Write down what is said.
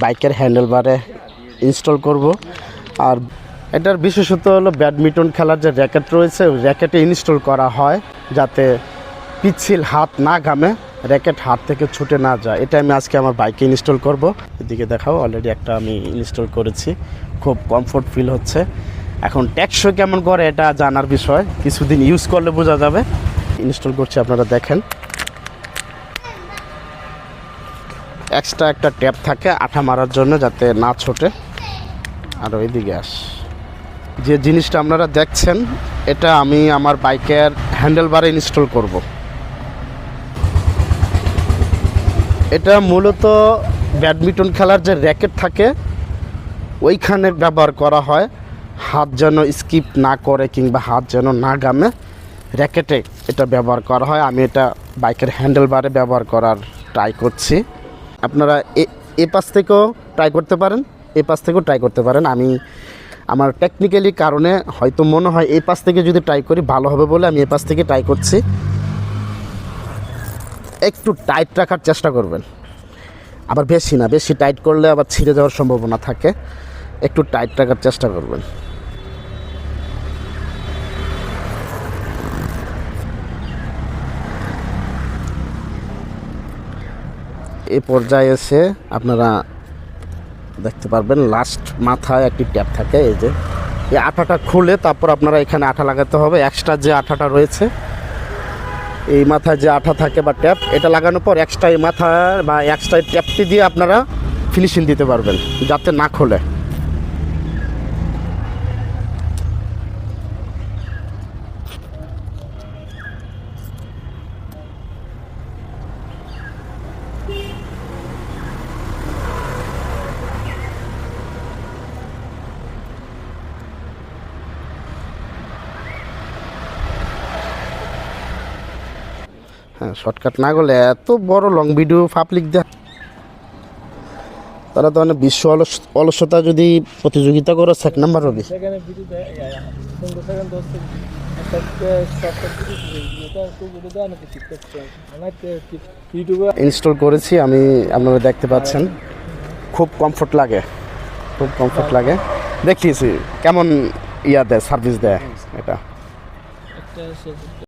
বাইকের হ্যান্ডেলবারে ইনস্টল করব। আর এটার বিশেষত হলো ব্যাডমিন্টন খেলার যে র্যাকেট রয়েছে ওই র্যাকেটে ইনস্টল করা হয় যাতে পিচ্ছিল হাত না ঘামে, র্যাকেট হাত থেকে ছুটে না যায়। এটা আমি আজকে আমার বাইকে ইনস্টল করব। এদিকে দেখাও, অলরেডি একটা আমি ইনস্টল করেছি, খুব কমফোর্ট ফিল হচ্ছে। এখন টেকসই কেমন করে এটা জানার বিষয়, কিছুদিন ইউজ করলে বোঝা যাবে। ইনস্টল করছি, আপনারা দেখেন। এক্সট্রা একটা ট্যাপ থাকে আঠা মারার জন্য যাতে না ছোটে। আর ওইদিকে যে জিনিসটা আপনারা দেখছেন এটা আমি আমার বাইকের হ্যান্ডেলবারে ইনস্টল করব। এটা মূলত ব্যাডমিন্টন খেলার যে র্যাকেট থাকে ওইখানে ব্যবহার করা হয়, হাত যেন স্কিপ না করে কিংবা হাত যেন না ঘামে, র্যাকেটে এটা ব্যবহার করা হয়। আমি এটা বাইকের হ্যান্ডেলবারে ব্যবহার করার ট্রাই করছি। আপনারা এ পাশ থেকেও ট্রাই করতে পারেন, এ পাশ থেকেও ট্রাই করতে পারেন। আমি আমার টেকনিক্যালি কারণে হয়তো মনে হয় এই পাশ থেকে যদি ট্রাই করি ভালো হবে বলে আমি এ পাশ থেকে ট্রাই করছি। একটু টাইট রাখার চেষ্টা করবেন, আবার বেশি না, বেশি টাইট করলে আবার ছিঁড়ে যাওয়ার সম্ভাবনা থাকে। একটু টাইট রাখার চেষ্টা করবেন। এই পর্যায়ে এসে আপনারা দেখতে পারবেন লাস্ট মাথায় একটি ট্যাপ থাকে। এই যে এই আঠাটা খুলে তারপর আপনারা এখানে আঠা লাগাতে হবে। এক্সট্রা যে আঠাটা রয়েছে এই মাথায় যে আঠা থাকে বা ট্যাপ, এটা লাগানোর পর এক্সট্রা এই মাথা বা এক্সট্রা ট্যাপটি দিয়ে আপনারা ফিনিশিং দিতে পারবেন যাতে না খোলে। হ্যাঁ, শর্টকাট না করলে এত বড় লং ভিডিও পাবলিক দেয়, তারা তো মানে বিশ্ব অলসতা যদি প্রতিযোগিতা করে 1 নাম্বার হবে। ইনস্টল করেছি আমি, আপনারা দেখতে পাচ্ছেন, খুব কমফোর্ট লাগে, খুব কমফোর্ট লাগে। দেখিয়েছি কেমন দেয়, সার্ভিস দেয় এটা।